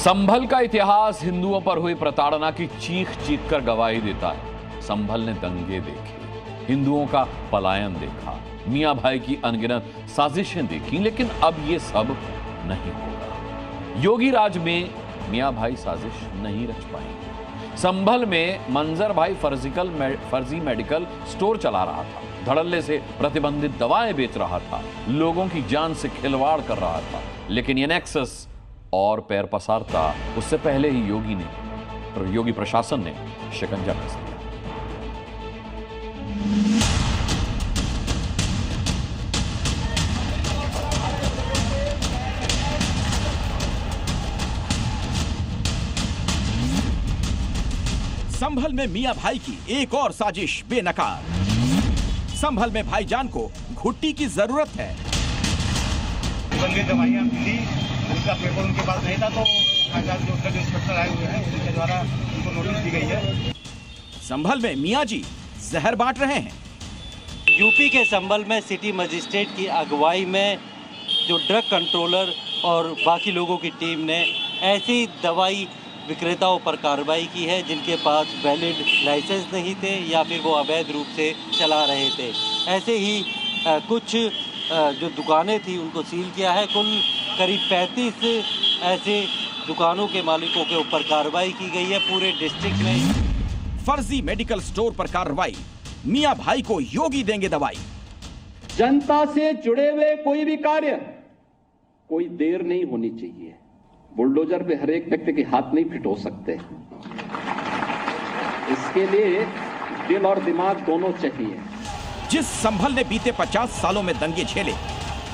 संभल का इतिहास हिंदुओं पर हुई प्रताड़ना की चीख चीख कर गवाही देता है। संभल ने दंगे देखे, हिंदुओं का पलायन देखा, मियां भाई की अनगिनत साजिशें देखी, लेकिन अब ये सब नहीं होगा। योगी राज में मियां भाई साजिश नहीं रच पाएंगे। संभल में मंजर भाई फर्जी मेडिकल स्टोर चला रहा था, धड़ल्ले से प्रतिबंधित दवाएं बेच रहा था, लोगों की जान से खिलवाड़ कर रहा था, लेकिन ये नेक्सस और पैर पसारता उससे पहले ही योगी प्रशासन ने शिकंजा कस दिया। संभल में मियां भाई की एक और साजिश बेनकाब। संभल में भाईजान को घुट्टी की जरूरत है। दवाइयां मिली, उनका पेपर उनके पास नहीं था, तो जो ड्रग इंस्पेक्टर आए हुए हैं उनके द्वारा उनको नोटिस दी गई है। संभल में मियां जी जहर बांट रहे हैं। यूपी के संभल में सिटी मजिस्ट्रेट की अगुवाई में जो ड्रग कंट्रोलर और बाकी लोगों की टीम ने ऐसी दवाई विक्रेताओं पर कार्रवाई की है जिनके पास वैलिड लाइसेंस नहीं थे या फिर वो अवैध रूप से चला रहे थे। ऐसे ही कुछ जो दुकानें थी उनको सील किया है। कुल करीब 35 ऐसे दुकानों के मालिकों के ऊपर कार्रवाई की गई है पूरे डिस्ट्रिक्ट में। फर्जी मेडिकल स्टोर पर कार्रवाई, मियां भाई को योगी देंगे दवाई। जनता से जुड़े हुए कोई भी कार्य, कोई देर नहीं होनी चाहिए। बुलडोजर पे हर एक व्यक्ति के हाथ नहीं फिट हो सकते, इसके लिए दिल और दिमाग दोनों चाहिए। जिस संभल ने बीते 50 सालों में दंगे झेले,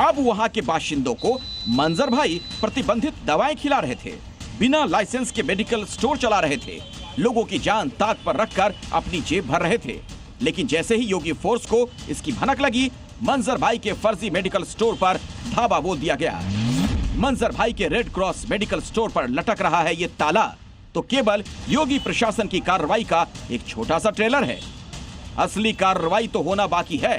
अब वहां के बाशिंदों को मंजर भाई प्रतिबंधित दवाएं खिला रहे थे, बिना लाइसेंस के मेडिकल स्टोर चला रहे थे, लोगों की जान ताक पर रखकर अपनी जेब भर रहे थे। लेकिन जैसे ही योगी फोर्स को इसकी भनक लगी, मंजर भाई के फर्जी मेडिकल स्टोर पर धावा बोल दिया गया। मंजर भाई के रेड क्रॉस मेडिकल स्टोर पर लटक रहा है ये ताला तो केवल योगी प्रशासन की कार्रवाई का एक छोटा सा ट्रेलर है। असली कार्रवाई तो होना बाकी है,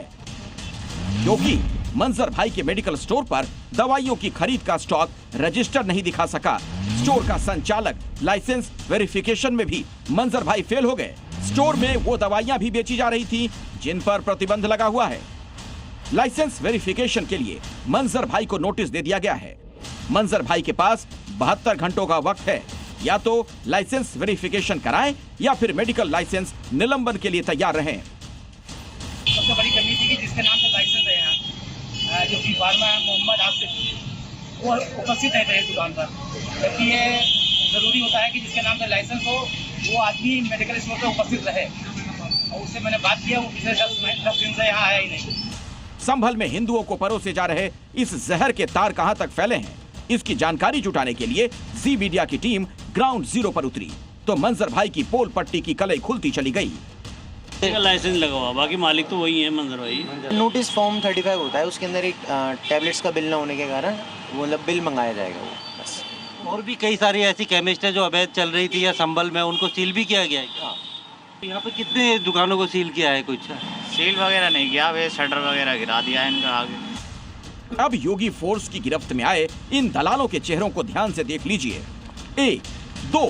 क्योंकि मंजर भाई के मेडिकल स्टोर पर दवाइयों की खरीद का स्टॉक रजिस्टर नहीं दिखा सका। स्टोर का संचालक लाइसेंस वेरिफिकेशन में भी मंजर भाई फेल हो गए। स्टोर में वो दवाइयां भी बेची जा रही थी जिन पर प्रतिबंध लगा हुआ है। लाइसेंस वेरिफिकेशन के लिए मंजर भाई को नोटिस दे दिया गया है। मंजर भाई के पास 72 घंटों का वक्त है, या तो लाइसेंस वेरिफिकेशन कराएं या फिर मेडिकल लाइसेंस निलंबन के लिए तैयार रहें। सबसे बड़ी कमी थी कि जिसके नाम से लाइसेंस है यहाँ, जो कि फार्मा मोहम्मद आसिफ, वो उपस्थित है इस दुकान पर। जबकि ये जरूरी होता है कि जिसके नाम से लाइसेंस हो वो आदमी मेडिकल स्टोर पर उपस्थित रहे, और उससे मैंने बात किया, वो पिछले 10 दिन से यहाँ आया ही नहीं। संभल में हिंदुओं को परोसे जा रहे इस जहर के तार कहां तक फैले हैं, इसकी जानकारी जुटाने के लिए जी मीडिया की टीम ग्राउंड जीरो पर उतरी तो मंजर भाई की पोल पट्टी की कलई खुलती चली गई। लाइसेंस लगा हुआ, बाकी मालिक तो वही है मंजर भाई। नोटिस फॉर्म 35 होता है, उसके अंदर एक टैबलेट्स का बिल ना होने के कारण वो मतलब बिल मंगाया जाएगा वो बस। और भी कई सारी ऐसी केमिस्ट है जो अवैध चल रही थी या संभल में, उनको सील भी किया गया है। यहाँ पे कितने दुकानों को सील किया है? कुछ सील वगैरह नहीं किया, वे शटर वगैरह गिरा दिया है इनका आगे। अब योगी फोर्स की गिरफ्त में आए इन दलालों के चेहरों को ध्यान से देख लीजिए। 1, 2,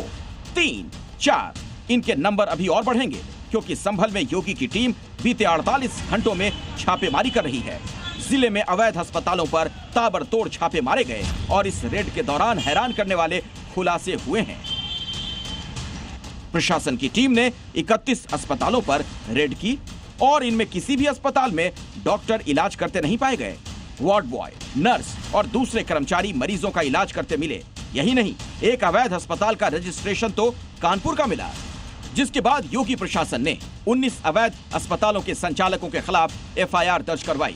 3, 4 इनके नंबर अभी और बढ़ेंगे, क्योंकि संभल में योगी की टीम बीते 48 घंटों में छापेमारी कर रही है। जिले में अवैध अस्पतालों पर ताबड़तोड़ छापे मारे गए और इस रेड के दौरान हैरान करने वाले खुलासे हुए हैं। प्रशासन की टीम ने 31 अस्पतालों पर रेड की और इनमें किसी भी अस्पताल में डॉक्टर इलाज करते नहीं पाए गए। वार्ड बॉय, नर्स और दूसरे कर्मचारी मरीजों का इलाज करते मिले। यही नहीं, एक अवैध अस्पताल का रजिस्ट्रेशन तो कानपुर का मिला, जिसके बाद योगी प्रशासन ने 19 अवैध अस्पतालों के संचालकों के खिलाफ एफआईआर दर्ज करवाई।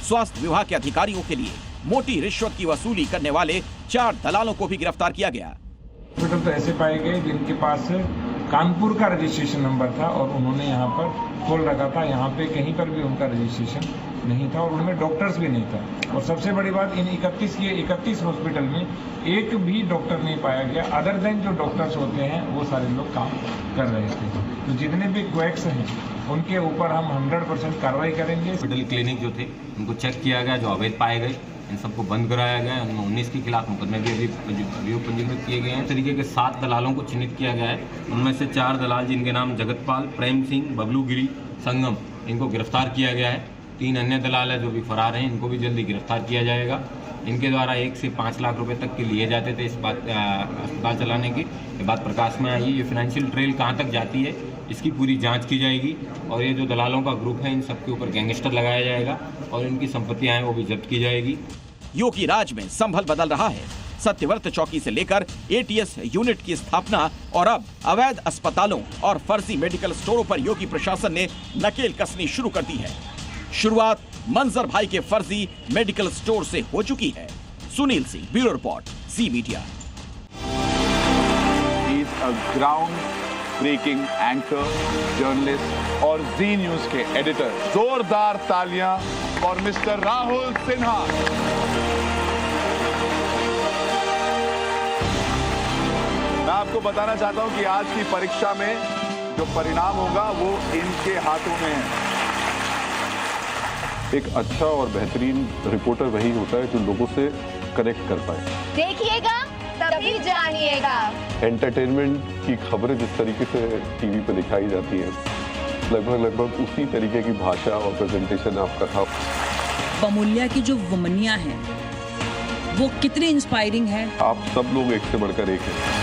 स्वास्थ्य विभाग के अधिकारियों के लिए मोटी रिश्वत की वसूली करने वाले 4 दलालों को भी गिरफ्तार किया गया। हॉस्पिटल तो ऐसे पाए गए जिनके पास कानपुर का रजिस्ट्रेशन नंबर था और उन्होंने यहाँ पर खोल रखा था, यहाँ पे कहीं पर भी उनका रजिस्ट्रेशन नहीं था और उनमें डॉक्टर्स भी नहीं था। और सबसे बड़ी बात, इन 31 हॉस्पिटल में एक भी डॉक्टर नहीं पाया गया। अदर देन जो डॉक्टर्स होते हैं वो सारे लोग काम कर रहे थे। तो जितने भी क्वैक्स हैं उनके ऊपर हम 100% कार्रवाई करेंगे। हॉस्पिटल क्लिनिक जो थे उनको चेक किया गया, जो अवैध पाए गए इन सबको बंद कराया गया है। उनमें 19 के खिलाफ मुकदमे भी अभियोग पंजीकृत किए गए हैं। इस तरीके के 7 दलालों को चिन्हित किया गया है। उनमें से 4 दलाल जिनके नाम जगतपाल, प्रेम सिंह, बबलू गिरी, संगम, इनको गिरफ्तार किया गया है। 3 अन्य दलाल है जो भी फरार हैं, इनको भी जल्दी गिरफ्तार किया जाएगा। इनके द्वारा 1 से 5 लाख रुपए तक के लिए जाते थे इस बात अस्पताल चलाने की। ये बात प्रकाश में आई है। ये फाइनेंशियल ट्रेल कहाँ तक जाती है इसकी पूरी जांच की जाएगी और ये जो दलालों का ग्रुप है इन सबके ऊपर गैंगस्टर लगाया जाएगा और इनकी संपत्तियां हैं वो भी जब्त की जाएगी। योगी राज में संभल बदल रहा है। सत्यव्रत चौकी से लेकर एटीएस यूनिट की स्थापना और अब अवैध अस्पतालों और फर्जी मेडिकल स्टोरों पर योगी प्रशासन ने नकेल कसनी शुरू कर दी है। शुरुआत मंजर भाई के फर्जी मेडिकल स्टोर से हो चुकी है। Sunil Singh, bureau report, Zee media. He is a ground-breaking anchor, journalist और जी न्यूज के एडिटर। जोरदार तालियां फॉर मिस्टर राहुल सिन्हा। मैं आपको बताना चाहता हूं कि आज की परीक्षा में जो परिणाम होगा वो इनके हाथों में है। एक अच्छा और बेहतरीन रिपोर्टर वही होता है जो लोगों से कनेक्ट कर पाए। देखिएगा तभी जानिएगा। एंटरटेनमेंट की खबरें जिस तरीके से टीवी पे दिखाई जाती हैं, लगभग उसी तरीके की भाषा और प्रेजेंटेशन आपका था। बमुलिया की जो वुमनिया है वो कितनी इंस्पायरिंग है। आप सब लोग एक से बढ़कर एक हैं।